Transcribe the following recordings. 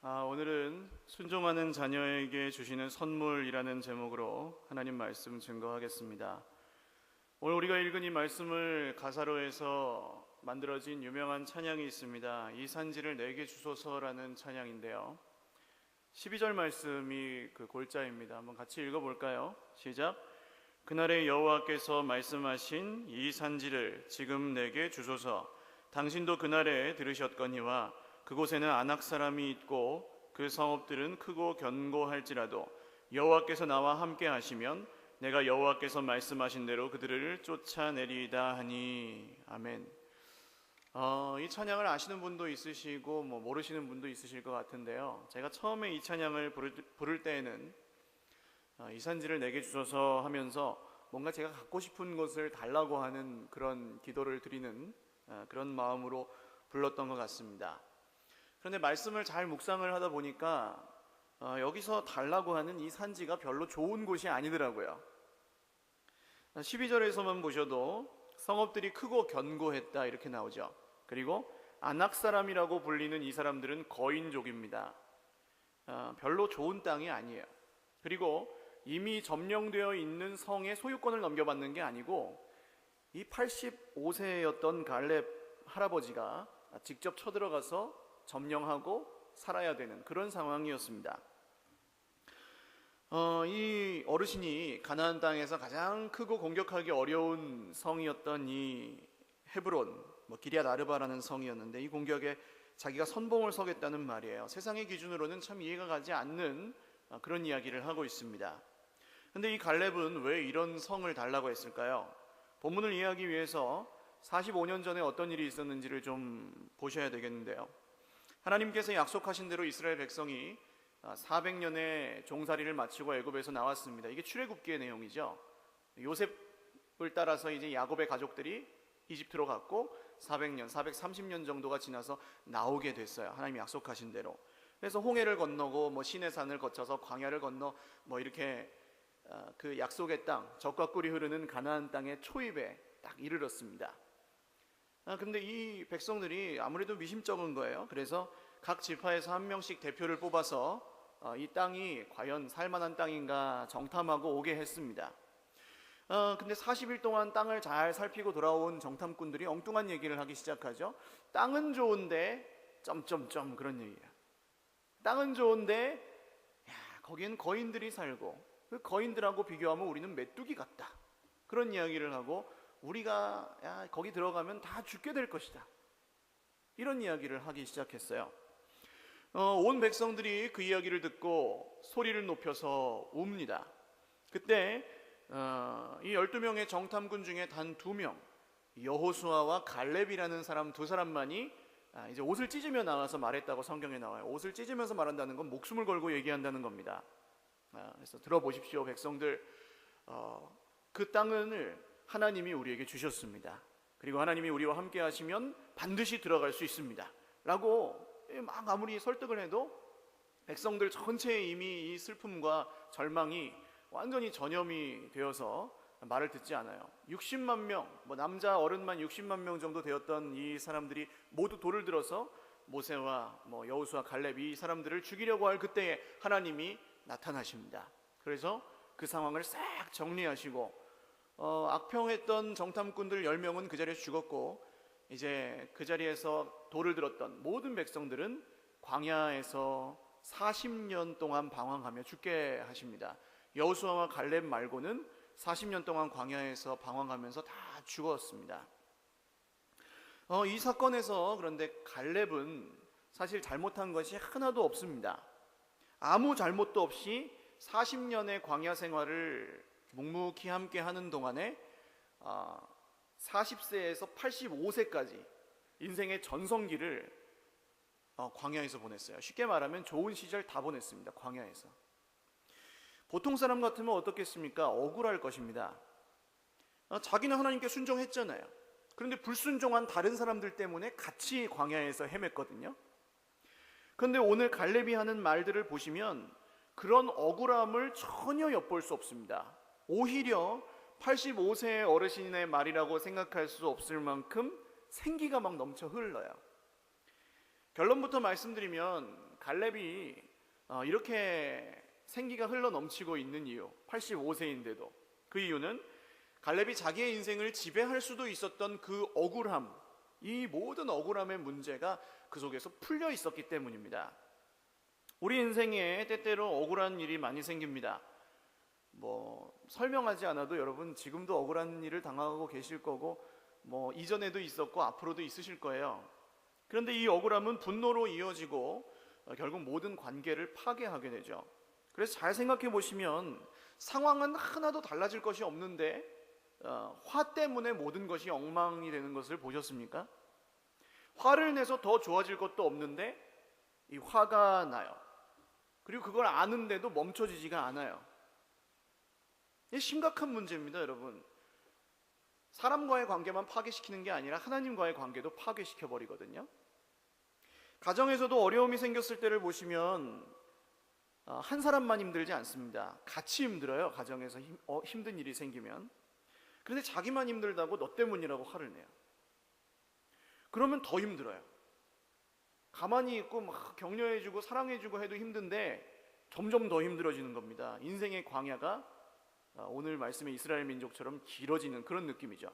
오늘은 순종하는 자녀에게 주시는 선물이라는 제목으로 하나님 말씀 증거하겠습니다. 오늘 우리가 읽은 이 말씀을 가사로 해서 만들어진 유명한 찬양이 있습니다. 이 산지를 내게 주소서라는 찬양인데요. 12절 말씀이 그 골자입니다. 한번 같이 읽어볼까요? 시작. 그날에 여호와께서 말씀하신 이 산지를 지금 내게 주소서. 당신도 그날에 들으셨거니와 그곳에는 아낙 사람이 있고 그 성읍들은 크고 견고할지라도 여호와께서 나와 함께 하시면 내가 여호와께서 말씀하신 대로 그들을 쫓아내리이다 하니. 아멘. 이 찬양을 아시는 분도 있으시고 모르시는 분도 있으실 것 같은데요. 제가 처음에 이 찬양을 부를 때에는 이 산지를 내게 주소서 하면서 뭔가 제가 갖고 싶은 것을 달라고 하는 그런 기도를 드리는 그런 마음으로 불렀던 것 같습니다. 그런데 말씀을 잘 묵상을 하다 보니까 여기서 달라고 하는 이 산지가 별로 좋은 곳이 아니더라고요. 12절에서만 보셔도 성읍들이 크고 견고했다 이렇게 나오죠. 그리고 아낙 사람이라고 불리는 이 사람들은 거인족입니다. 별로 좋은 땅이 아니에요. 그리고 이미 점령되어 있는 성의 소유권을 넘겨받는 게 아니고 이 85세였던 갈렙 할아버지가 직접 쳐들어가서 점령하고 살아야 되는 그런 상황이었습니다. 이 어르신이 가나안 땅에서 가장 크고 공격하기 어려운 성이었던 이 헤브론, 기럇 아르바라는 성이었는데 이 공격에 자기가 선봉을 서겠다는 말이에요. 세상의 기준으로는 참 이해가 가지 않는 그런 이야기를 하고 있습니다. 근데 이 갈렙은 왜 이런 성을 달라고 했을까요? 본문을 이해하기 위해서 45년 전에 어떤 일이 있었는지를 좀 보셔야 되겠는데요. 하나님께서 약속하신 대로 이스라엘 백성이 400년의 종살이를 마치고 애굽에서 나왔습니다. 이게 출애굽기의 내용이죠. 요셉을 따라서 이제 야곱의 가족들이 이집트로 갔고 430년 정도가 지나서 나오게 됐어요. 하나님이 약속하신 대로. 그래서 홍해를 건너고 시내산을 거쳐서 광야를 건너 이렇게 그 약속의 땅, 젖과 꿀이 흐르는 가나안 땅의 초입에 딱 이르렀습니다. 근데 이 백성들이 아무래도 미심쩍은 거예요. 그래서 각 지파에서 한 명씩 대표를 뽑아서 이 땅이 과연 살만한 땅인가 정탐하고 오게 했습니다. 근데 40일 동안 땅을 잘 살피고 돌아온 정탐꾼들이 엉뚱한 얘기를 하기 시작하죠. 땅은 좋은데 점점점 그런 얘기예요. 땅은 좋은데 거기엔 거인들이 살고 그 거인들하고 비교하면 우리는 메뚜기 같다. 그런 이야기를 하고 우리가 거기 들어가면 다 죽게 될 것이다. 이런 이야기를 하기 시작했어요. 온 백성들이 그 이야기를 듣고 소리를 높여서 웁니다. 그때 이 12명의 정탐꾼 중에 단 2명, 여호수아와 갈렙이라는 사람 두 사람만이 이제 옷을 찢으며 나와서 말했다고 성경에 나와요. 옷을 찢으면서 말한다는 건 목숨을 걸고 얘기한다는 겁니다. 그래서 들어보십시오, 백성들. 그 땅을 하나님이 우리에게 주셨습니다. 그리고 하나님이 우리와 함께 하시면 반드시 들어갈 수 있습니다 라고 막 아무리 설득을 해도 백성들 전체에 이미 이 슬픔과 절망이 완전히 전염이 되어서 말을 듣지 않아요. 60만 명, 남자 어른만 60만 명 정도 되었던 이 사람들이 모두 돌을 들어서 모세와 여호수아, 갈렙 이 사람들을 죽이려고 할 그때에 하나님이 나타나십니다. 그래서 그 상황을 싹 정리하시고 악평했던 정탐꾼들 10명은 그 자리에서 죽었고 이제 그 자리에서 돌을 들었던 모든 백성들은 광야에서 40년 동안 방황하며 죽게 하십니다. 여호수아와 갈렙 말고는 40년 동안 광야에서 방황하면서 다 죽었습니다. 이 사건에서 그런데 갈렙은 사실 잘못한 것이 하나도 없습니다. 아무 잘못도 없이 40년의 광야 생활을 묵묵히 함께 하는 동안에 40세에서 85세까지 인생의 전성기를 광야에서 보냈어요. 쉽게 말하면 좋은 시절 다 보냈습니다. 광야에서. 보통 사람 같으면 어떻겠습니까? 억울할 것입니다. 자기는 하나님께 순종했잖아요. 그런데 불순종한 다른 사람들 때문에 같이 광야에서 헤맸거든요. 그런데 오늘 갈렙이 하는 말들을 보시면 그런 억울함을 전혀 엿볼 수 없습니다. 오히려 85세의 어르신의 말이라고 생각할 수 없을 만큼 생기가 막 넘쳐 흘러요. 결론부터 말씀드리면 갈렙이 이렇게 생기가 흘러 넘치고 있는 이유, 85세인데도 그 이유는 갈렙이 자기의 인생을 지배할 수도 있었던 그 억울함, 이 모든 억울함의 문제가 그 속에서 풀려 있었기 때문입니다. 우리 인생에 때때로 억울한 일이 많이 생깁니다. 설명하지 않아도 여러분 지금도 억울한 일을 당하고 계실 거고 이전에도 있었고 앞으로도 있으실 거예요. 그런데 이 억울함은 분노로 이어지고 결국 모든 관계를 파괴하게 되죠. 그래서 잘 생각해 보시면 상황은 하나도 달라질 것이 없는데 화 때문에 모든 것이 엉망이 되는 것을 보셨습니까? 화를 내서 더 좋아질 것도 없는데 이 화가 나요. 그리고 그걸 아는데도 멈춰지지가 않아요. 이게 심각한 문제입니다, 여러분. 사람과의 관계만 파괴시키는 게 아니라 하나님과의 관계도 파괴시켜 버리거든요. 가정에서도 어려움이 생겼을 때를 보시면 한 사람만 힘들지 않습니다. 같이 힘들어요. 가정에서 힘든 일이 생기면. 그런데 자기만 힘들다고 너 때문이라고 화를 내요. 그러면 더 힘들어요. 가만히 있고 막 격려해주고 사랑해주고 해도 힘든데 점점 더 힘들어지는 겁니다. 인생의 광야가 오늘 말씀의 이스라엘 민족처럼 길어지는 그런 느낌이죠.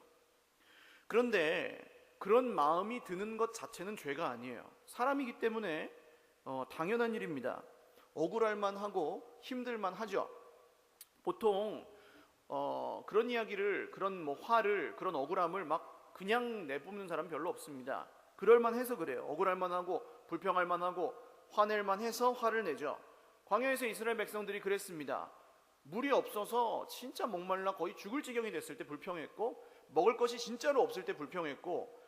그런데 그런 마음이 드는 것 자체는 죄가 아니에요. 사람이기 때문에 당연한 일입니다. 억울할만 하고 힘들만 하죠. 보통 그런 이야기를, 그런 화를, 그런 억울함을 막 그냥 내뿜는 사람 별로 없습니다. 그럴만 해서 그래요. 억울할만 하고 불평할만 하고 화낼만 해서 화를 내죠. 광야에서 이스라엘 백성들이 그랬습니다. 물이 없어서 진짜 목말라 거의 죽을 지경이 됐을 때 불평했고, 먹을 것이 진짜로 없을 때 불평했고,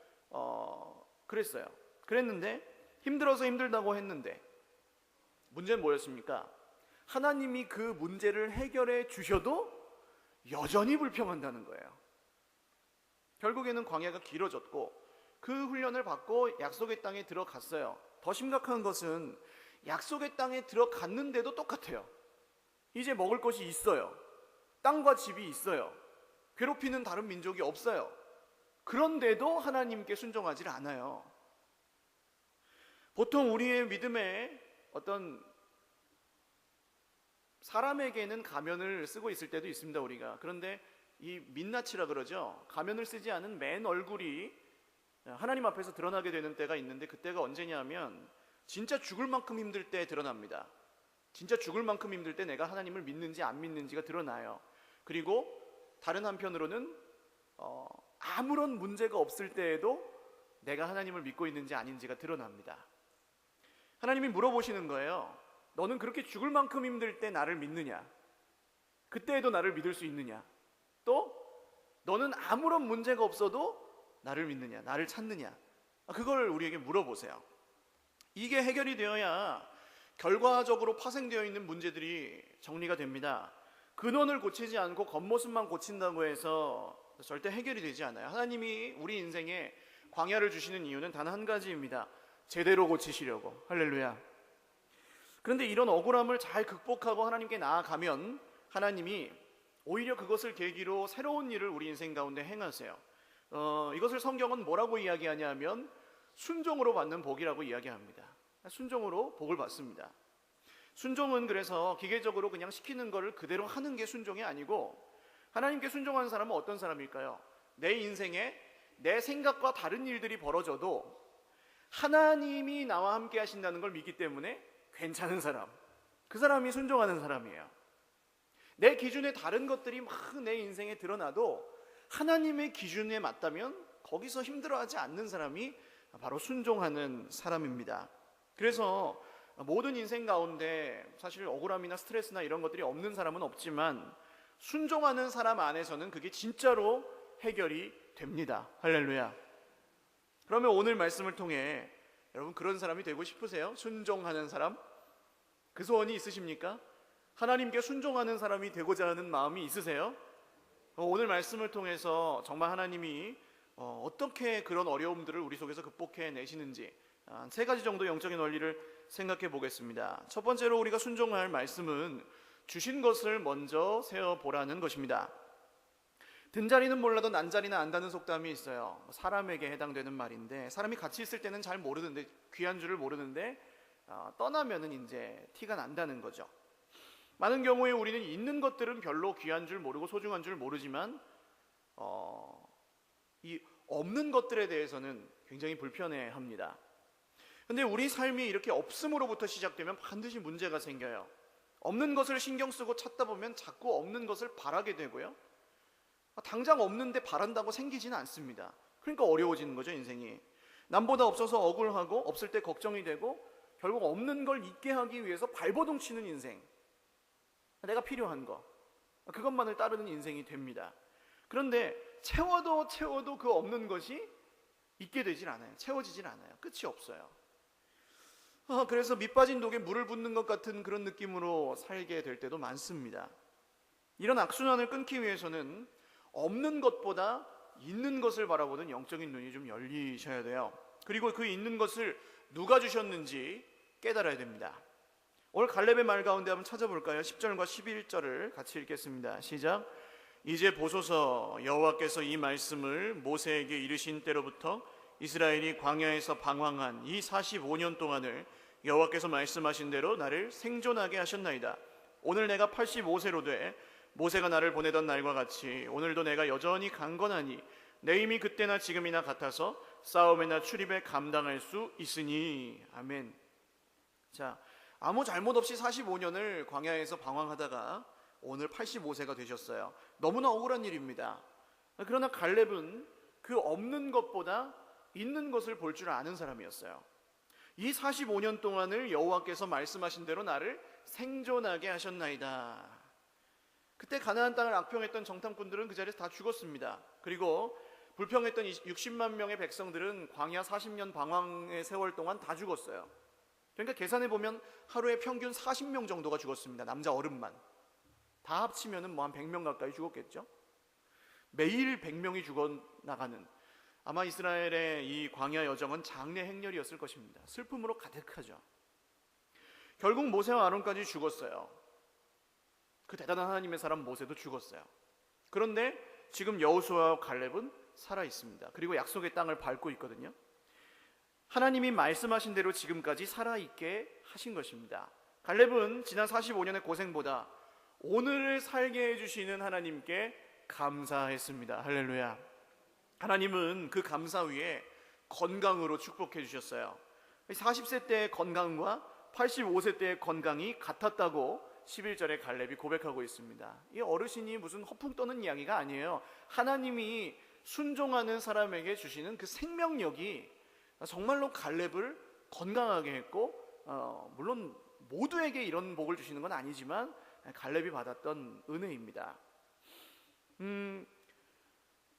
그랬어요. 그랬는데 힘들어서 힘들다고 했는데 문제는 뭐였습니까? 하나님이 그 문제를 해결해 주셔도 여전히 불평한다는 거예요. 결국에는 광야가 길어졌고 그 훈련을 받고 약속의 땅에 들어갔어요. 더 심각한 것은 약속의 땅에 들어갔는데도 똑같아요. 이제 먹을 것이 있어요. 땅과 집이 있어요. 괴롭히는 다른 민족이 없어요. 그런데도 하나님께 순종하지 않아요. 보통 우리의 믿음에 어떤 사람에게는 가면을 쓰고 있을 때도 있습니다, 우리가. 그런데 이 민낯이라 그러죠. 가면을 쓰지 않은 맨 얼굴이 하나님 앞에서 드러나게 되는 때가 있는데, 그때가 언제냐면 진짜 죽을 만큼 힘들 때 드러납니다. 진짜 죽을 만큼 힘들 때 내가 하나님을 믿는지 안 믿는지가 드러나요. 그리고 다른 한편으로는 아무런 문제가 없을 때에도 내가 하나님을 믿고 있는지 아닌지가 드러납니다. 하나님이 물어보시는 거예요. 너는 그렇게 죽을 만큼 힘들 때 나를 믿느냐? 그때에도 나를 믿을 수 있느냐? 또 너는 아무런 문제가 없어도 나를 믿느냐? 나를 찾느냐? 그걸 우리에게 물어보세요. 이게 해결이 되어야 결과적으로 파생되어 있는 문제들이 정리가 됩니다. 근원을 고치지 않고 겉모습만 고친다고 해서 절대 해결이 되지 않아요. 하나님이 우리 인생에 광야를 주시는 이유는 단 한 가지입니다. 제대로 고치시려고. 할렐루야. 그런데 이런 억울함을 잘 극복하고 하나님께 나아가면 하나님이 오히려 그것을 계기로 새로운 일을 우리 인생 가운데 행하세요. 이것을 성경은 뭐라고 이야기하냐면 순종으로 받는 복이라고 이야기합니다. 순종으로 복을 받습니다. 순종은 그래서 기계적으로 그냥 시키는 것을 그대로 하는 게 순종이 아니고, 하나님께 순종하는 사람은 어떤 사람일까요? 내 인생에 내 생각과 다른 일들이 벌어져도 하나님이 나와 함께 하신다는 걸 믿기 때문에 괜찮은 사람, 그 사람이 순종하는 사람이에요. 내 기준에 다른 것들이 막 내 인생에 드러나도 하나님의 기준에 맞다면 거기서 힘들어하지 않는 사람이 바로 순종하는 사람입니다. 그래서 모든 인생 가운데 사실 억울함이나 스트레스나 이런 것들이 없는 사람은 없지만 순종하는 사람 안에서는 그게 진짜로 해결이 됩니다. 할렐루야. 그러면 오늘 말씀을 통해 여러분 그런 사람이 되고 싶으세요? 순종하는 사람? 그 소원이 있으십니까? 하나님께 순종하는 사람이 되고자 하는 마음이 있으세요? 오늘 말씀을 통해서 정말 하나님이 어떻게 그런 어려움들을 우리 속에서 극복해 내시는지 세 가지 정도 영적인 원리를 생각해 보겠습니다. 첫 번째로 우리가 순종할 말씀은 주신 것을 먼저 세어보라는 것입니다. 든자리는 몰라도 난자리는 안다는 속담이 있어요. 사람에게 해당되는 말인데, 사람이 같이 있을 때는 잘 모르는데, 귀한 줄을 모르는데 떠나면은 이제 티가 난다는 거죠. 많은 경우에 우리는 있는 것들은 별로 귀한 줄 모르고 소중한 줄 모르지만 이 없는 것들에 대해서는 굉장히 불편해합니다. 근데 우리 삶이 이렇게 없음으로부터 시작되면 반드시 문제가 생겨요. 없는 것을 신경 쓰고 찾다 보면 자꾸 없는 것을 바라게 되고요. 당장 없는데 바란다고 생기지는 않습니다. 그러니까 어려워지는 거죠, 인생이. 남보다 없어서 억울하고 없을 때 걱정이 되고 결국 없는 걸 있게 하기 위해서 발버둥 치는 인생. 내가 필요한 거, 그것만을 따르는 인생이 됩니다. 그런데 채워도 그 없는 것이 있게 되질 않아요. 채워지질 않아요. 끝이 없어요. 그래서 밑빠진 독에 물을 붓는 것 같은 그런 느낌으로 살게 될 때도 많습니다. 이런 악순환을 끊기 위해서는 없는 것보다 있는 것을 바라보는 영적인 눈이 좀 열리셔야 돼요. 그리고 그 있는 것을 누가 주셨는지 깨달아야 됩니다. 오늘 갈렙의 말 가운데 한번 찾아볼까요? 10절과 11절을 같이 읽겠습니다. 시작. 이제 보소서, 여호와께서 이 말씀을 모세에게 이르신 때로부터 이스라엘이 광야에서 방황한 이 45년 동안을 여호와께서 말씀하신 대로 나를 생존하게 하셨나이다. 오늘 내가 85세로 돼 모세가 나를 보내던 날과 같이 오늘도 내가 여전히 강건하니 내 힘이 그때나 지금이나 같아서 싸움이나 출입에 감당할 수 있으니. 아멘. 자, 아무 잘못 없이 45년을 광야에서 방황하다가 오늘 85세가 되셨어요. 너무나 억울한 일입니다. 그러나 갈렙은 그 없는 것보다 있는 것을 볼 줄 아는 사람이었어요. 이 45년 동안을 여호와께서 말씀하신 대로 나를 생존하게 하셨나이다. 그때 가나안 땅을 악평했던 정탐꾼들은 그 자리에서 다 죽었습니다. 그리고 불평했던 60만 명의 백성들은 광야 40년 방황의 세월 동안 다 죽었어요. 그러니까 계산해보면 하루에 평균 40명 정도가 죽었습니다. 남자 어른만 다 합치면 뭐 한 100명 가까이 죽었겠죠. 매일 100명이 죽어나가는, 아마 이스라엘의 이 광야 여정은 장래 행렬이었을 것입니다. 슬픔으로 가득하죠. 결국 모세와 아론까지 죽었어요. 그 대단한 하나님의 사람 모세도 죽었어요. 그런데 지금 여호수아와 갈렙은 살아 있습니다. 그리고 약속의 땅을 밟고 있거든요. 하나님이 말씀하신 대로 지금까지 살아있게 하신 것입니다. 갈렙은 지난 45년의 고생보다 오늘을 살게 해주시는 하나님께 감사했습니다. 할렐루야. 하나님은 그 감사 위에 건강으로 축복해 주셨어요. 40세 때의 건강과 85세 때의 건강이 같았다고 11절에 갈렙이 고백하고 있습니다. 이 어르신이 무슨 허풍 떠는 이야기가 아니에요. 하나님이 순종하는 사람에게 주시는 그 생명력이 정말로 갈렙을 건강하게 했고, 물론 모두에게 이런 복을 주시는 건 아니지만 갈렙이 받았던 은혜입니다.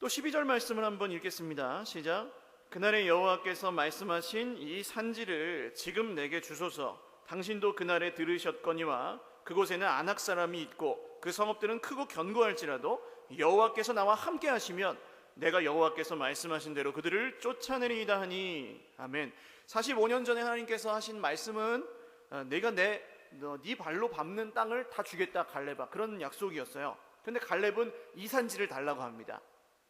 또 12절 말씀을 한번 읽겠습니다. 시작. 그날에 여호와께서 말씀하신 이 산지를 지금 내게 주소서. 당신도 그날에 들으셨거니와 그곳에는 아낙 사람이 있고 그 성읍들은 크고 견고할지라도 여호와께서 나와 함께 하시면 내가 여호와께서 말씀하신 대로 그들을 쫓아내리이다 하니. 아멘. 45년 전에 하나님께서 하신 말씀은 내가 네 발로 밟는 땅을 다 주겠다 갈렙아, 그런 약속이었어요. 그런데 갈렙은 이 산지를 달라고 합니다.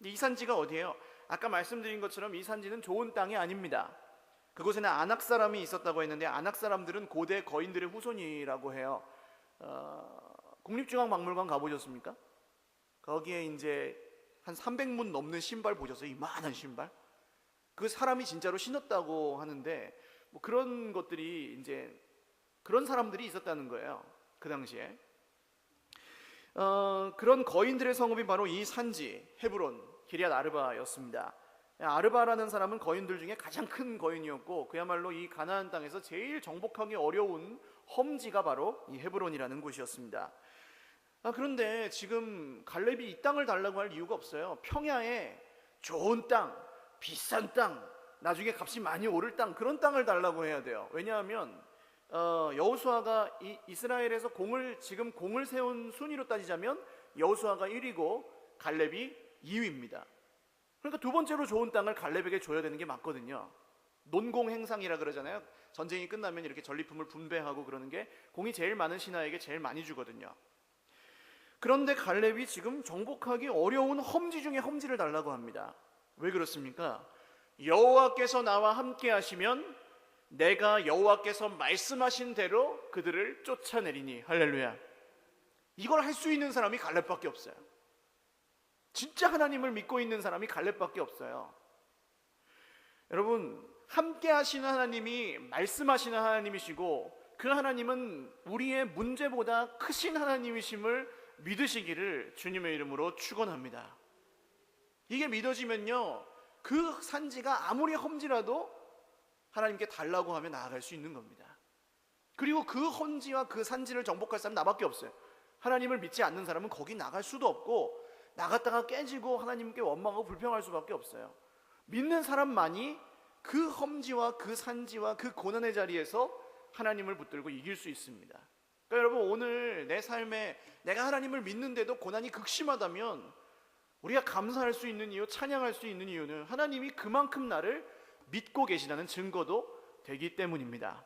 이 산지가 어디예요? 아까 말씀드린 것처럼 이 산지는 좋은 땅이 아닙니다. 그곳에는 아낙 사람이 있었다고 했는데 아낙 사람들은 고대 거인들의 후손이라고 해요. 국립중앙박물관 가보셨습니까? 거기에 이제 한 300문 넘는 신발 보셨어요? 이만한 신발? 그 사람이 진짜로 신었다고 하는데 뭐 그런 것들이 이제 그런 사람들이 있었다는 거예요. 그 당시에. 그런 거인들의 성읍이 바로 이 산지 헤브론 기럇 아르바였습니다. 아르바라는 사람은 거인들 중에 가장 큰 거인이었고 그야말로 이 가나안 땅에서 제일 정복하기 어려운 험지가 바로 이 헤브론이라는 곳이었습니다. 그런데 지금 갈렙이 이 땅을 달라고 할 이유가 없어요. 평야에 좋은 땅, 비싼 땅, 나중에 값이 많이 오를 땅, 그런 땅을 달라고 해야 돼요. 왜냐하면 여호수아가 이스라엘에서 지금 공을 세운 순위로 따지자면 여호수아가 1위고 갈렙이 2위입니다. 그러니까 두 번째로 좋은 땅을 갈렙에게 줘야 되는 게 맞거든요. 논공행상이라 그러잖아요. 전쟁이 끝나면 이렇게 전리품을 분배하고 그러는 게 공이 제일 많은 신하에게 제일 많이 주거든요. 그런데 갈렙이 지금 정복하기 어려운 험지 중에 험지를 달라고 합니다. 왜 그렇습니까? 여호와께서 나와 함께 하시면 내가 여호와께서 말씀하신 대로 그들을 쫓아내리니. 할렐루야. 이걸 할 수 있는 사람이 갈렙밖에 없어요. 진짜 하나님을 믿고 있는 사람이 갈렙밖에 없어요. 여러분, 함께 하시는 하나님이 말씀하시는 하나님이시고 그 하나님은 우리의 문제보다 크신 하나님이심을 믿으시기를 주님의 이름으로 축원합니다. 이게 믿어지면요, 그 산지가 아무리 험지라도 하나님께 달라고 하면 나아갈 수 있는 겁니다. 그리고 그 험지와 그 산지를 정복할 사람은 나밖에 없어요. 하나님을 믿지 않는 사람은 거기 나갈 수도 없고 나갔다가 깨지고 하나님께 원망하고 불평할 수밖에 없어요. 믿는 사람만이 그 험지와 그 산지와 그 고난의 자리에서 하나님을 붙들고 이길 수 있습니다. 그러니까 여러분, 오늘 내 삶에 내가 하나님을 믿는데도 고난이 극심하다면 우리가 감사할 수 있는 이유, 찬양할 수 있는 이유는 하나님이 그만큼 나를 믿고 계시다는 증거도 되기 때문입니다.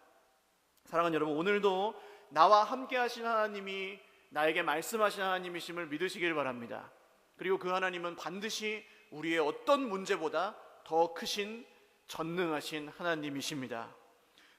사랑하는 여러분, 오늘도 나와 함께 하신 하나님이 나에게 말씀하신 하나님이심을 믿으시길 바랍니다. 그리고 그 하나님은 반드시 우리의 어떤 문제보다 더 크신 전능하신 하나님이십니다.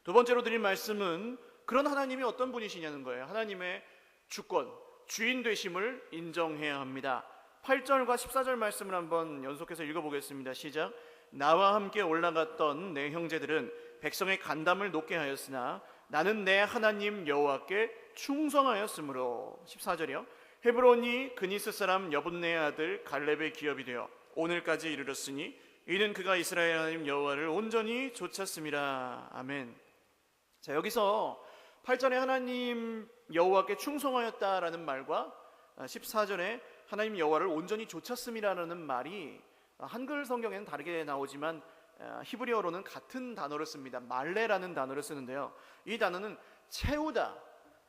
두 번째로 드린 말씀은 그런 하나님이 어떤 분이시냐는 거예요. 하나님의 주권, 주인 되심을 인정해야 합니다. 8절과 14절 말씀을 한번 연속해서 읽어보겠습니다. 시작. 나와 함께 올라갔던 내 형제들은 백성의 간담을 높게 하였으나 나는 내 하나님 여호와께 충성하였으므로. 14절이요. 헤브론이 그니스 사람 여분네의 아들 갈렙의 기업이 되어 오늘까지 이르렀으니 이는 그가 이스라엘 하나님 여호와를 온전히 좇았음이라. 아멘. 자, 여기서 8절에 하나님 여호와께 충성하였다라는 말과 14절에 하나님 여호와를 온전히 좇았음이라는 말이 한글 성경에는 다르게 나오지만 히브리어로는 같은 단어를 씁니다. 말레라는 단어를 쓰는데요, 이 단어는 채우다,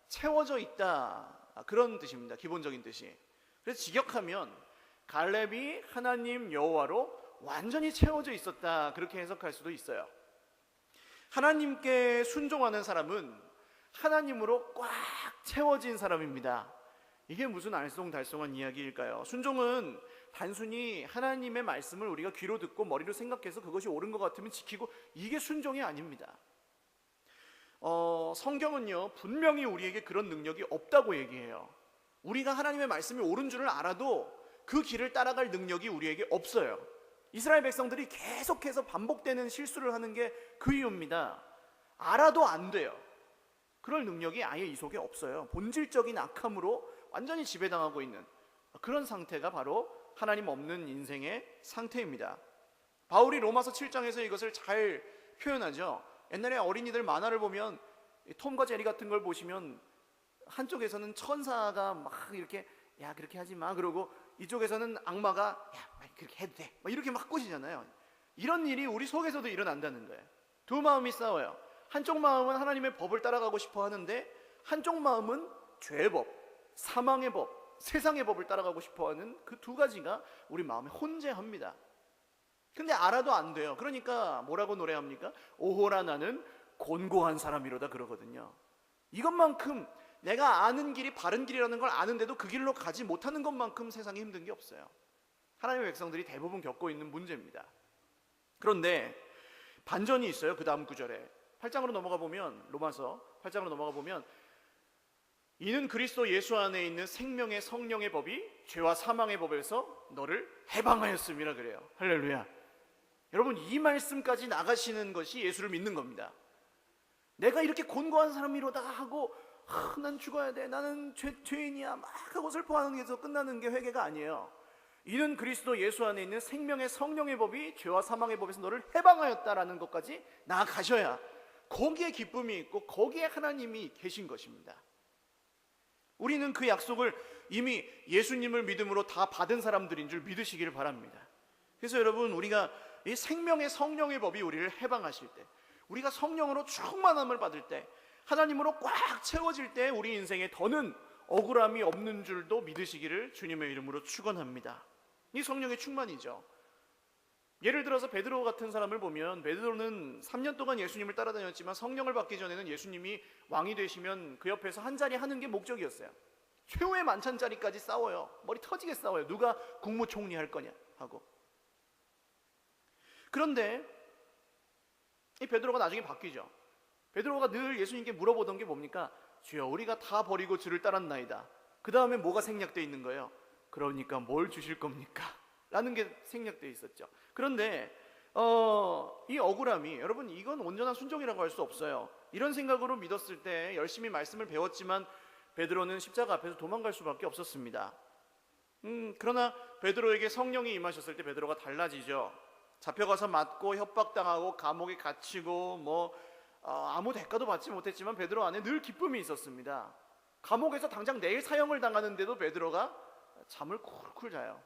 채워져 있다, 그런 뜻입니다. 기본적인 뜻이. 그래서 직역하면 갈렙이 하나님 여호와로 완전히 채워져 있었다, 그렇게 해석할 수도 있어요. 하나님께 순종하는 사람은 하나님으로 꽉 채워진 사람입니다. 이게 무슨 알쏭달쏭한 이야기일까요? 순종은 단순히 하나님의 말씀을 우리가 귀로 듣고 머리로 생각해서 그것이 옳은 것 같으면 지키고, 이게 순종이 아닙니다. 성경은요, 분명히 우리에게 그런 능력이 없다고 얘기해요. 우리가 하나님의 말씀이 옳은 줄을 알아도 그 길을 따라갈 능력이 우리에게 없어요. 이스라엘 백성들이 계속해서 반복되는 실수를 하는 게 그 이유입니다. 알아도 안 돼요. 그럴 능력이 아예 이 속에 없어요. 본질적인 악함으로 완전히 지배당하고 있는 그런 상태가 바로 하나님 없는 인생의 상태입니다. 바울이 로마서 7장에서 이것을 잘 표현하죠. 옛날에 어린이들 만화를 보면 톰과 제리 같은 걸 보시면 한쪽에서는 천사가 막 이렇게 야 그렇게 하지 마 그러고 이쪽에서는 악마가 야 그렇게 해도 돼 이렇게 막 꼬시잖아요. 이런 일이 우리 속에서도 일어난다는 거예요. 두 마음이 싸워요. 한쪽 마음은 하나님의 법을 따라가고 싶어 하는데 한쪽 마음은 죄의 법, 사망의 법, 세상의 법을 따라가고 싶어 하는 그 두 가지가 우리 마음에 혼재합니다. 근데 알아도 안 돼요. 그러니까 뭐라고 노래합니까? 오호라 나는 곤고한 사람이로다 그러거든요. 이것만큼 내가 아는 길이 바른 길이라는 걸 아는데도 그 길로 가지 못하는 것만큼 세상에 힘든 게 없어요. 하나님의 백성들이 대부분 겪고 있는 문제입니다. 그런데 반전이 있어요. 그 다음 구절에 8장으로 넘어가 보면, 로마서 8장으로 넘어가 보면 이는 그리스도 예수 안에 있는 생명의 성령의 법이 죄와 사망의 법에서 너를 해방하였음이라 그래요. 할렐루야. 여러분, 이 말씀까지 나가시는 것이 예수를 믿는 겁니다. 내가 이렇게 곤고한 사람이로다 하고 난 죽어야 돼, 나는 죄인이야 막 하고 슬퍼하는 게서 끝나는 게 회개가 아니에요. 이는 그리스도 예수 안에 있는 생명의 성령의 법이 죄와 사망의 법에서 너를 해방하였다라는 것까지 나아가셔야 거기에 기쁨이 있고 거기에 하나님이 계신 것입니다. 우리는 그 약속을 이미 예수님을 믿음으로 다 받은 사람들인 줄 믿으시기를 바랍니다. 그래서 여러분, 우리가 이 생명의 성령의 법이 우리를 해방하실 때, 우리가 성령으로 충만함을 받을 때, 하나님으로 꽉 채워질 때 우리 인생에 더는 억울함이 없는 줄도 믿으시기를 주님의 이름으로 축원합니다. 이 성령의 충만이죠. 예를 들어서 베드로 같은 사람을 보면, 베드로는 3년 동안 예수님을 따라다녔지만 성령을 받기 전에는 예수님이 왕이 되시면 그 옆에서 한 자리 하는 게 목적이었어요. 최후의 만찬 자리까지 싸워요. 머리 터지게 싸워요. 누가 국무총리 할 거냐 하고. 그런데 이 베드로가 나중에 바뀌죠. 베드로가 늘 예수님께 물어보던 게 뭡니까? 주여, 우리가 다 버리고 주를 따랐나이다. 그 다음에 뭐가 생략되어 있는 거예요? 그러니까 뭘 주실 겁니까? 라는 게 생략되어 있었죠. 그런데 이 억울함이, 여러분, 이건 온전한 순종이라고 할 수 없어요. 이런 생각으로 믿었을 때 열심히 말씀을 배웠지만 베드로는 십자가 앞에서 도망갈 수밖에 없었습니다. 그러나 베드로에게 성령이 임하셨을 때 베드로가 달라지죠. 잡혀가서 맞고 협박당하고 감옥에 갇히고 아무 대가도 받지 못했지만 베드로 안에 늘 기쁨이 있었습니다. 감옥에서 당장 내일 사형을 당하는데도 베드로가 잠을 쿨쿨 자요.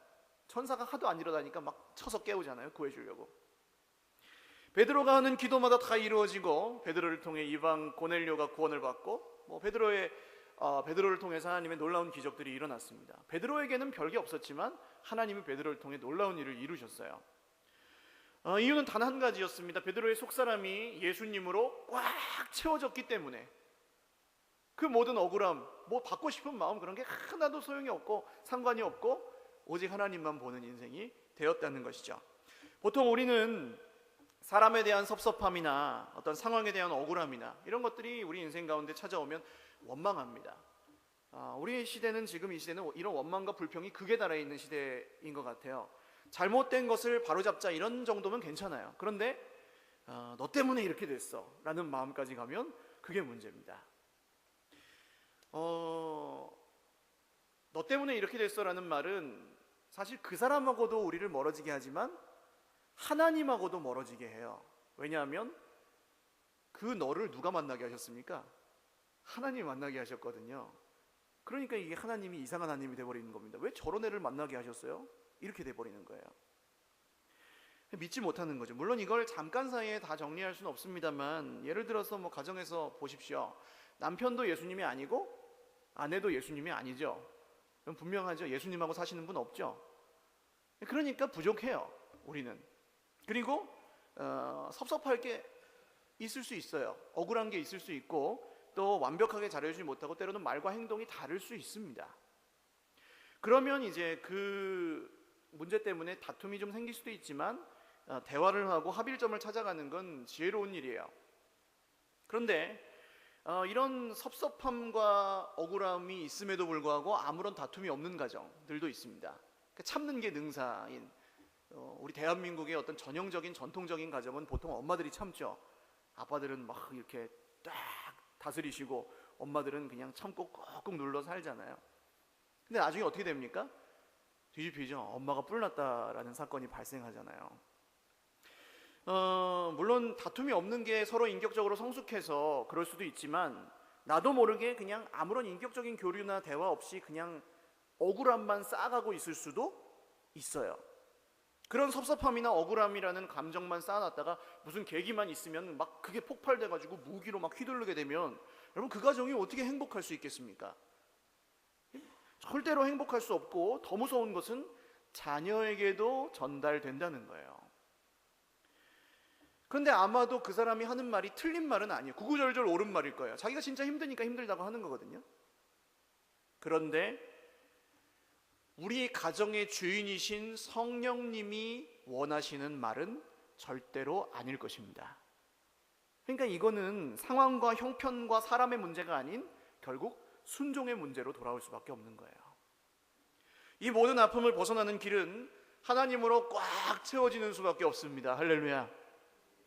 천사가 하도 안 일어나니까 막 쳐서 깨우잖아요, 구해주려고. 베드로가 하는 기도마다 다 이루어지고, 베드로를 통해 이방 고넬료가 구원을 받고, 베드로를 통해서 하나님의 놀라운 기적들이 일어났습니다. 베드로에게는 별게 없었지만 하나님이 베드로를 통해 놀라운 일을 이루셨어요. 이유는 단 한 가지였습니다. 베드로의 속사람이 예수님으로 꽉 채워졌기 때문에. 그 모든 억울함, 받고 싶은 마음, 그런 게 하나도 소용이 없고 상관이 없고 오직 하나님만 보는 인생이 되었다는 것이죠. 보통 우리는 사람에 대한 섭섭함이나 어떤 상황에 대한 억울함이나 이런 것들이 우리 인생 가운데 찾아오면 원망합니다. 우리 시대는, 지금 이 시대는 이런 원망과 불평이 극에 달해 있는 시대인 것 같아요. 잘못된 것을 바로잡자, 이런 정도면 괜찮아요. 그런데 너 때문에 이렇게 됐어 라는 마음까지 가면 그게 문제입니다. 너 때문에 이렇게 됐어 라는 말은 사실 그 사람하고도 우리를 멀어지게 하지만 하나님하고도 멀어지게 해요. 왜냐하면 그 너를 누가 만나게 하셨습니까? 하나님이 만나게 하셨거든요. 그러니까 이게 하나님이 이상한 하나님이 돼버리는 겁니다. 왜 저런 애를 만나게 하셨어요? 이렇게 돼버리는 거예요. 믿지 못하는 거죠. 물론 이걸 잠깐 사이에 다 정리할 수는 없습니다만, 예를 들어서 가정에서 보십시오. 남편도 예수님이 아니고 아내도 예수님이 아니죠. 그럼 분명하죠. 예수님하고 사시는 분 없죠. 그러니까 부족해요, 우리는. 그리고 섭섭할 게 있을 수 있어요. 억울한 게 있을 수 있고, 또 완벽하게 잘해주지 못하고 때로는 말과 행동이 다를 수 있습니다. 그러면 이제 그 문제 때문에 다툼이 좀 생길 수도 있지만 대화를 하고 합일점을 찾아가는 건 지혜로운 일이에요. 그런데 이런 섭섭함과 억울함이 있음에도 불구하고 아무런 다툼이 없는 가정들도 있습니다. 그러니까 참는 게 능사인, 우리 대한민국의 어떤 전형적인 전통적인 가정은 보통 엄마들이 참죠. 아빠들은 막 이렇게 딱 다스리시고 엄마들은 그냥 참고 꾹꾹 눌러 살잖아요. 근데 나중에 어떻게 됩니까? 뒤집히죠. 엄마가 뿔났다라는 사건이 발생하잖아요. 물론 다툼이 없는 게 서로 인격적으로 성숙해서 그럴 수도 있지만, 나도 모르게 그냥 아무런 인격적인 교류나 대화 없이 그냥 억울함만 쌓아가고 있을 수도 있어요. 그런 섭섭함이나 억울함이라는 감정만 쌓아놨다가 무슨 계기만 있으면 막 그게 폭발돼가지고 무기로 막 휘두르게 되면, 여러분, 그 가정이 어떻게 행복할 수 있겠습니까? 절대로 행복할 수 없고, 더 무서운 것은 자녀에게도 전달된다는 거예요. 그런데 아마도 그 사람이 하는 말이 틀린 말은 아니에요. 구구절절 옳은 말일 거예요. 자기가 진짜 힘드니까 힘들다고 하는 거거든요. 그런데 우리 가정의 주인이신 성령님이 원하시는 말은 절대로 아닐 것입니다. 그러니까 이거는 상황과 형편과 사람의 문제가 아닌 결국 순종의 문제로 돌아올 수밖에 없는 거예요. 이 모든 아픔을 벗어나는 길은 하나님으로 꽉 채워지는 수밖에 없습니다. 할렐루야.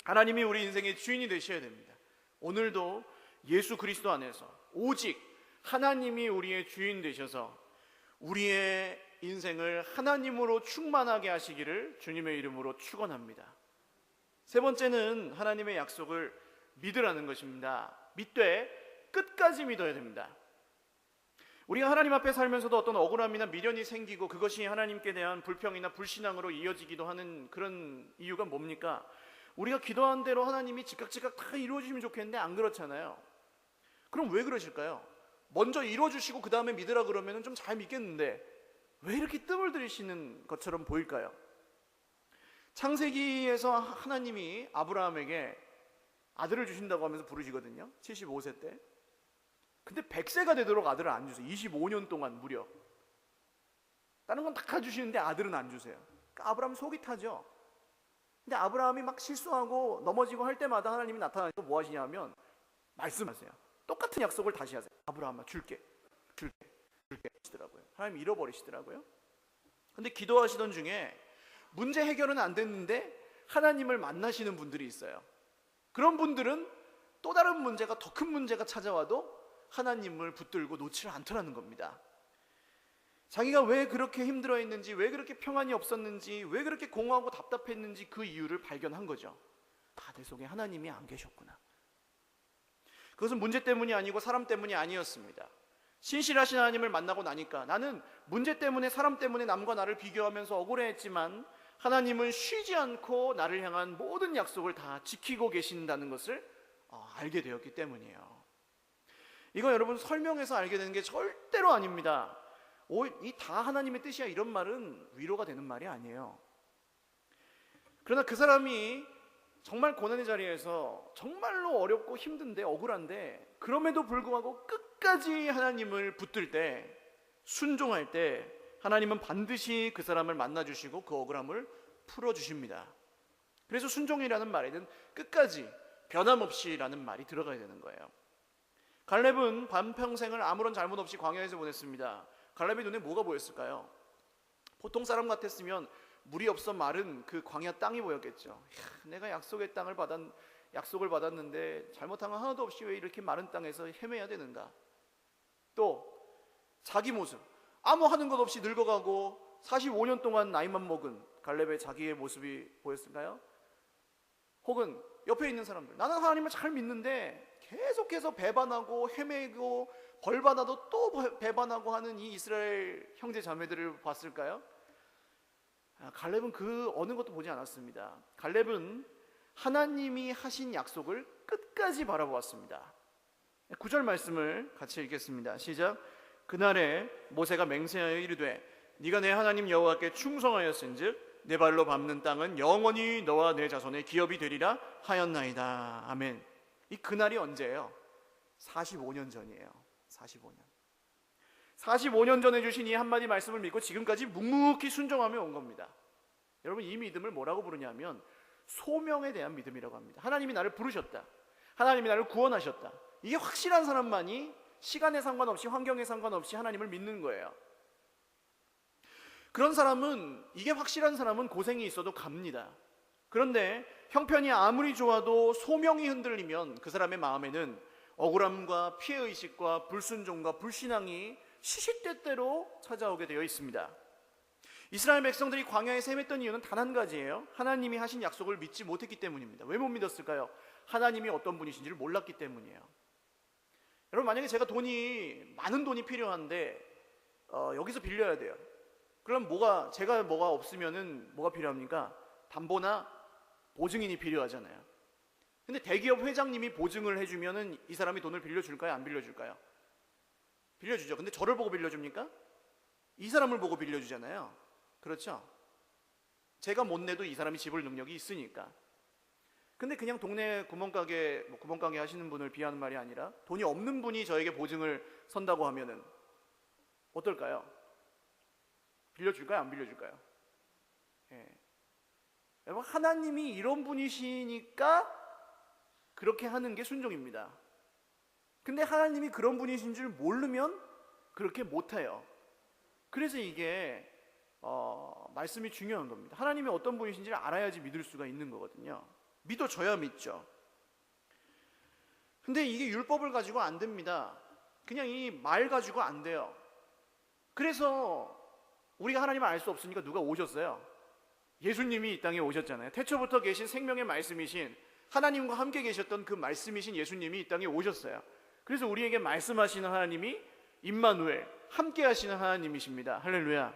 하나님이 우리 인생의 주인이 되셔야 됩니다. 오늘도 예수 그리스도 안에서 오직 하나님이 우리의 주인 되셔서 우리의 인생을 하나님으로 충만하게 하시기를 주님의 이름으로 축원합니다. 세 번째는 하나님의 약속을 믿으라는 것입니다. 믿되 끝까지 믿어야 됩니다. 우리가 하나님 앞에 살면서도 어떤 억울함이나 미련이 생기고 그것이 하나님께 대한 불평이나 불신앙으로 이어지기도 하는 그런 이유가 뭡니까? 우리가 기도한 대로 하나님이 즉각 다 이루어주시면 좋겠는데 안 그렇잖아요. 그럼 왜 그러실까요? 먼저 이루어주시고 그 다음에 믿으라 그러면 좀 잘 믿겠는데 왜 이렇게 뜸을 들이시는 것처럼 보일까요? 창세기에서 하나님이 아브라함에게 아들을 주신다고 하면서 부르시거든요. 75세 때. 근데 100세가 되도록 아들을 안 주세요. 25년 동안 무려. 다른 건 다 주시는데 아들은 안 주세요. 그러니까 아브라함 속이 타죠. 근데 아브라함이 막 실수하고 넘어지고 할 때마다 하나님이 나타나서 뭐 하시냐면 말씀하세요. 똑같은 약속을 다시 하세요. 아브라함아 줄게 하시더라고요. 하나님 잃어버리시더라고요. 근데 기도하시던 중에 문제 해결은 안 됐는데 하나님을 만나시는 분들이 있어요. 그런 분들은 또 다른 문제가, 더 큰 문제가 찾아와도 하나님을 붙들고 놓지를 않더라는 겁니다. 자기가 왜 그렇게 힘들어했는지, 왜 그렇게 평안이 없었는지, 왜 그렇게 공허하고 답답했는지 그 이유를 발견한 거죠. 내 속에 하나님이 안 계셨구나. 그것은 문제 때문이 아니고 사람 때문이 아니었습니다. 신실하신 하나님을 만나고 나니까 나는 문제 때문에, 사람 때문에 남과 나를 비교하면서 억울해했지만 하나님은 쉬지 않고 나를 향한 모든 약속을 다 지키고 계신다는 것을 알게 되었기 때문이에요. 이거 여러분 설명해서 알게 되는 게 절대로 아닙니다. 이 다 하나님의 뜻이야, 이런 말은 위로가 되는 말이 아니에요. 그러나 그 사람이 정말 고난의 자리에서 정말로 어렵고 힘든데, 억울한데, 그럼에도 불구하고 끝까지 하나님을 붙들 때, 순종할 때 하나님은 반드시 그 사람을 만나주시고 그 억울함을 풀어주십니다. 그래서 순종이라는 말에는 끝까지 변함없이라는 말이 들어가야 되는 거예요. 갈렙은 반평생을 아무런 잘못 없이 광야에서 보냈습니다. 갈렙의 눈에 뭐가 보였을까요? 보통 사람 같았으면 물이 없어 마른 그 광야 땅이 보였겠죠. 내가 약속을 받았는데 잘못한 건 하나도 없이 왜 이렇게 마른 땅에서 헤매야 되는가? 또 자기 모습, 아무 하는 것 없이 늙어가고 45년 동안 나이만 먹은 갈렙의 자기의 모습이 보였을까요? 혹은 옆에 있는 사람들, 나는 하나님을 잘 믿는데 계속해서 배반하고 헤매고 벌받아도 또 배반하고 하는 이 이스라엘 형제 자매들을 봤을까요? 갈렙은 그 어느 것도 보지 않았습니다. 갈렙은 하나님이 하신 약속을 끝까지 바라보았습니다. 9절 말씀을 같이 읽겠습니다. 시작. 그날에 모세가 맹세하여 이르되 네가 내 하나님 여호와께 충성하였은즉 내 발로 밟는 땅은 영원히 너와 내 자손의 기업이 되리라 하였나이다. 아멘. 이 그날이 언제예요? 45년 전이에요. 45년 전에 주신 이 한마디 말씀을 믿고 지금까지 묵묵히 순종하며 온 겁니다. 여러분, 이 믿음을 뭐라고 부르냐면 소명에 대한 믿음이라고 합니다. 하나님이 나를 부르셨다, 하나님이 나를 구원하셨다, 이게 확실한 사람만이 시간에 상관없이, 환경에 상관없이 하나님을 믿는 거예요. 그런 사람은, 이게 확실한 사람은 고생이 있어도 갑니다. 그런데 형편이 아무리 좋아도 소명이 흔들리면 그 사람의 마음에는 억울함과 피해의식과 불순종과 불신앙이 시시때때로 찾아오게 되어 있습니다. 이스라엘 백성들이 광야에 헤맸던 이유는 단 한 가지예요. 하나님이 하신 약속을 믿지 못했기 때문입니다. 왜 못 믿었을까요? 하나님이 어떤 분이신지를 몰랐기 때문이에요. 여러분, 만약에 제가 많은 돈이 필요한데 여기서 빌려야 돼요. 그럼 제가 뭐가 없으면은 뭐가 필요합니까? 담보나 보증인이 필요하잖아요. 근데 대기업 회장님이 보증을 해주면은 이 사람이 돈을 빌려줄까요? 안 빌려줄까요? 빌려주죠. 근데 저를 보고 빌려줍니까? 이 사람을 보고 빌려주잖아요. 그렇죠? 제가 못 내도 이 사람이 지불 능력이 있으니까. 근데 그냥 동네 구멍가게 하시는 분을 비하는 말이 아니라 돈이 없는 분이 저에게 보증을 선다고 하면은 어떨까요? 빌려줄까요? 안 빌려줄까요? 여러분, 하나님이 이런 분이시니까 그렇게 하는 게 순종입니다. 근데 하나님이 그런 분이신 줄 모르면 그렇게 못해요. 그래서 이게 말씀이 중요한 겁니다. 하나님이 어떤 분이신지를 알아야지 믿을 수가 있는 거거든요. 믿어줘야 믿죠. 근데 이게 율법을 가지고 안 됩니다. 그냥 이 말 가지고 안 돼요. 그래서 우리가 하나님을 알 수 없으니까 누가 오셨어요? 예수님이 이 땅에 오셨잖아요. 태초부터 계신 생명의 말씀이신, 하나님과 함께 계셨던 그 말씀이신 예수님이 이 땅에 오셨어요. 그래서 우리에게 말씀하시는 하나님이 임마누엘, 함께 하시는 하나님이십니다. 할렐루야.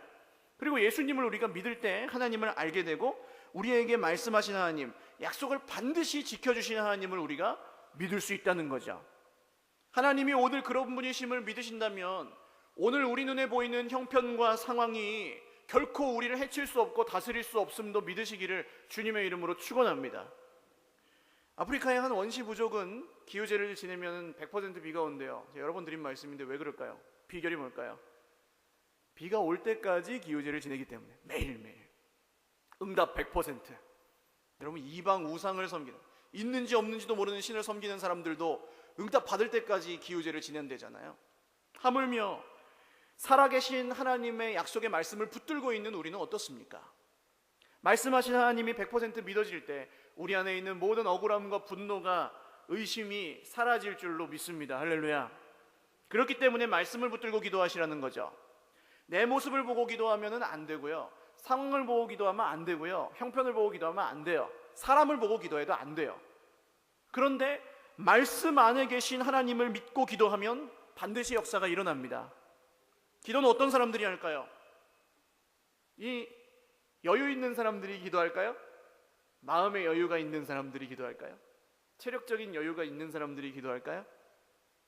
그리고 예수님을 우리가 믿을 때 하나님을 알게 되고 우리에게 말씀하시는 하나님, 약속을 반드시 지켜주시는 하나님을 우리가 믿을 수 있다는 거죠. 하나님이 오늘 그런 분이심을 믿으신다면 오늘 우리 눈에 보이는 형편과 상황이 결코 우리를 해칠 수 없고 다스릴 수 없음도 믿으시기를 주님의 이름으로 축원합니다. 아프리카의 한 원시 부족은 기후제를 지내면 100% 비가 온대요. 여러 번 드린 말씀인데 왜 그럴까요? 비결이 뭘까요? 비가 올 때까지 기후제를 지내기 때문에 매일매일 응답 100%. 여러분, 이방 우상을 섬기는, 있는지 없는지도 모르는 신을 섬기는 사람들도 응답 받을 때까지 기우제를 지낸대잖아요. 하물며 살아계신 하나님의 약속의 말씀을 붙들고 있는 우리는 어떻습니까? 말씀하신 하나님이 100% 믿어질 때 우리 안에 있는 모든 억울함과 분노가, 의심이 사라질 줄로 믿습니다. 할렐루야. 그렇기 때문에 말씀을 붙들고 기도하시라는 거죠. 내 모습을 보고 기도하면 안 되고요, 상황을 보고 기도하면 안 되고요, 형편을 보고 기도하면 안 돼요, 사람을 보고 기도해도 안 돼요. 그런데 말씀 안에 계신 하나님을 믿고 기도하면 반드시 역사가 일어납니다. 기도는 어떤 사람들이 할까요? 이 여유 있는 사람들이 기도할까요? 마음의 여유가 있는 사람들이 기도할까요? 체력적인 여유가 있는 사람들이 기도할까요?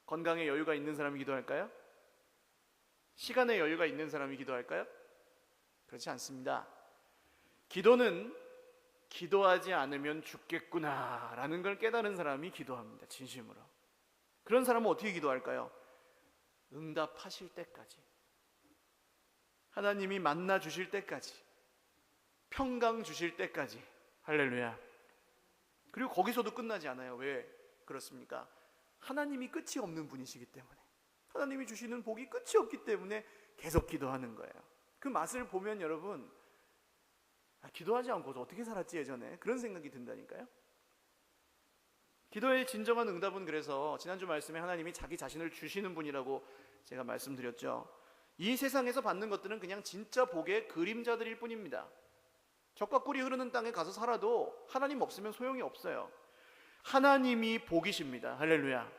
건강의 여유가 있는 사람이 기도할까요? 시간의 여유가 있는 사람이 기도할까요? 그렇지 않습니다. 기도는 기도하지 않으면 죽겠구나 라는 걸 깨달은 사람이 기도합니다. 진심으로. 그런 사람은 어떻게 기도할까요? 응답하실 때까지, 하나님이 만나 주실 때까지, 평강 주실 때까지. 할렐루야. 그리고 거기서도 끝나지 않아요. 왜 그렇습니까? 하나님이 끝이 없는 분이시기 때문에, 하나님이 주시는 복이 끝이 없기 때문에 계속 기도하는 거예요. 그 맛을 보면 여러분, 기도하지 않고서 어떻게 살았지 예전에, 그런 생각이 든다니까요. 기도의 진정한 응답은, 그래서 지난주 말씀에 하나님이 자기 자신을 주시는 분이라고 제가 말씀드렸죠. 이 세상에서 받는 것들은 그냥 진짜 복의 그림자들일 뿐입니다. 젖과 꿀이 흐르는 땅에 가서 살아도 하나님 없으면 소용이 없어요. 하나님이 복이십니다. 할렐루야.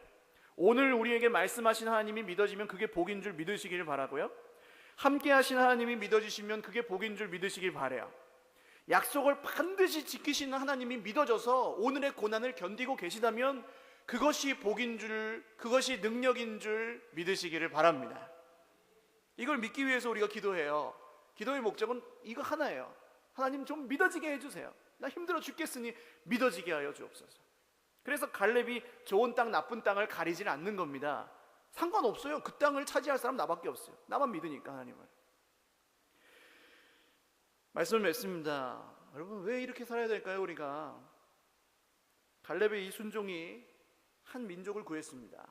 오늘 우리에게 말씀하신 하나님이 믿어지면 그게 복인 줄 믿으시길 바라고요, 함께 하신 하나님이 믿어지시면 그게 복인 줄 믿으시길 바라요. 약속을 반드시 지키시는 하나님이 믿어져서 오늘의 고난을 견디고 계시다면 그것이 복인 줄, 그것이 능력인 줄 믿으시기를 바랍니다. 이걸 믿기 위해서 우리가 기도해요. 기도의 목적은 이거 하나예요. 하나님 좀 믿어지게 해주세요. 나 힘들어 죽겠으니 믿어지게 하여 주옵소서. 그래서 갈렙이 좋은 땅 나쁜 땅을 가리질 않는 겁니다. 상관없어요. 그 땅을 차지할 사람 나밖에 없어요. 나만 믿으니까 하나님을. 말씀을 맺습니다. 여러분, 왜 이렇게 살아야 될까요? 우리가 갈렙의 이 순종이 한 민족을 구했습니다.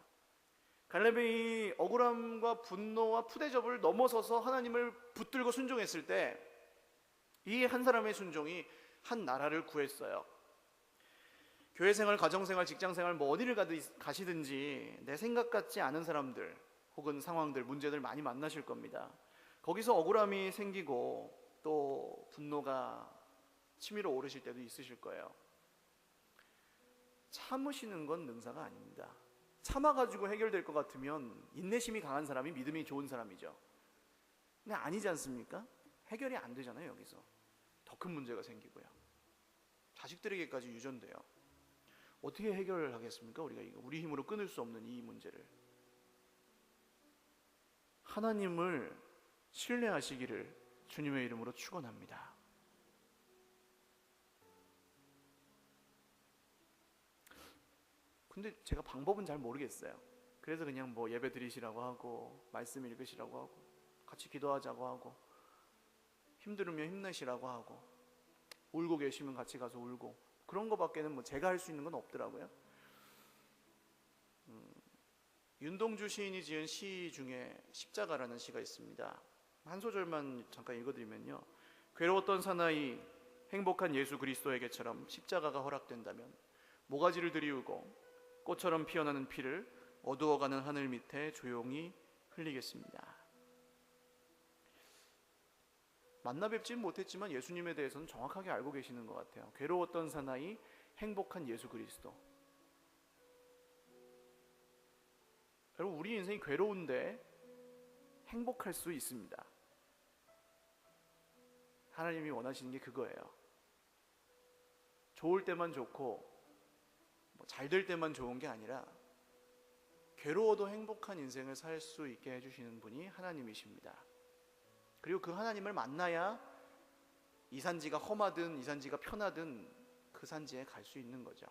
갈렙의 이 억울함과 분노와 푸대접을 넘어서서 하나님을 붙들고 순종했을 때 이 한 사람의 순종이 한 나라를 구했어요. 교회생활, 가정생활, 직장생활 뭐 어디를 가시든지 내 생각 같지 않은 사람들 혹은 상황들, 문제들 많이 만나실 겁니다. 거기서 억울함이 생기고 또 분노가 치밀어 오르실 때도 있으실 거예요. 참으시는 건 능사가 아닙니다. 참아가지고 해결될 것 같으면 인내심이 강한 사람이 믿음이 좋은 사람이죠. 근데 아니지 않습니까? 해결이 안 되잖아요. 여기서 더 큰 문제가 생기고요, 자식들에게까지 유전돼요. 어떻게 해결을 하겠습니까? 우리가 우리 힘으로 끊을 수 없는 이 문제를. 하나님을 신뢰하시기를 주님의 이름으로 축원합니다. 근데 제가 방법은 잘 모르겠어요. 그래서 그냥 뭐 예배 드리시라고 하고, 말씀 읽으시라고 하고, 같이 기도하자고 하고, 힘들으면 힘내시라고 하고, 울고 계시면 같이 가서 울고, 그런 거밖에는 뭐 제가 할 수 있는 건 없더라고요. 윤동주 시인이 지은 시 중에 십자가라는 시가 있습니다. 한 소절만 잠깐 읽어드리면요, 괴로웠던 사나이 행복한 예수 그리스도에게처럼 십자가가 허락된다면 모가지를 들이우고 꽃처럼 피어나는 피를 어두워가는 하늘 밑에 조용히 흘리겠습니다. 만나 뵙지는 못했지만 예수님에 대해서는 정확하게 알고 계시는 것 같아요. 괴로웠던 사나이 행복한 예수 그리스도. 여러분, 우리 인생이 괴로운데 행복할 수 있습니다. 하나님이 원하시는 게 그거예요. 좋을 때만 좋고 잘 될 때만 좋은 게 아니라 괴로워도 행복한 인생을 살 수 있게 해주시는 분이 하나님이십니다. 그리고 그 하나님을 만나야 이 산지가 험하든 이 산지가 편하든 그 산지에 갈 수 있는 거죠.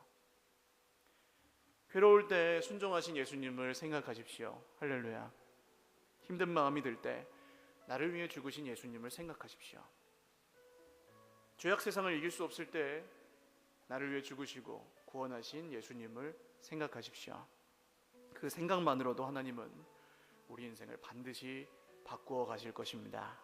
괴로울 때 순종하신 예수님을 생각하십시오. 할렐루야. 힘든 마음이 들 때 나를 위해 죽으신 예수님을 생각하십시오. 죄악 세상을 이길 수 없을 때 나를 위해 죽으시고 구원하신 예수님을 생각하십시오. 그 생각만으로도 하나님은 우리 인생을 반드시 바꾸어 가실 것입니다.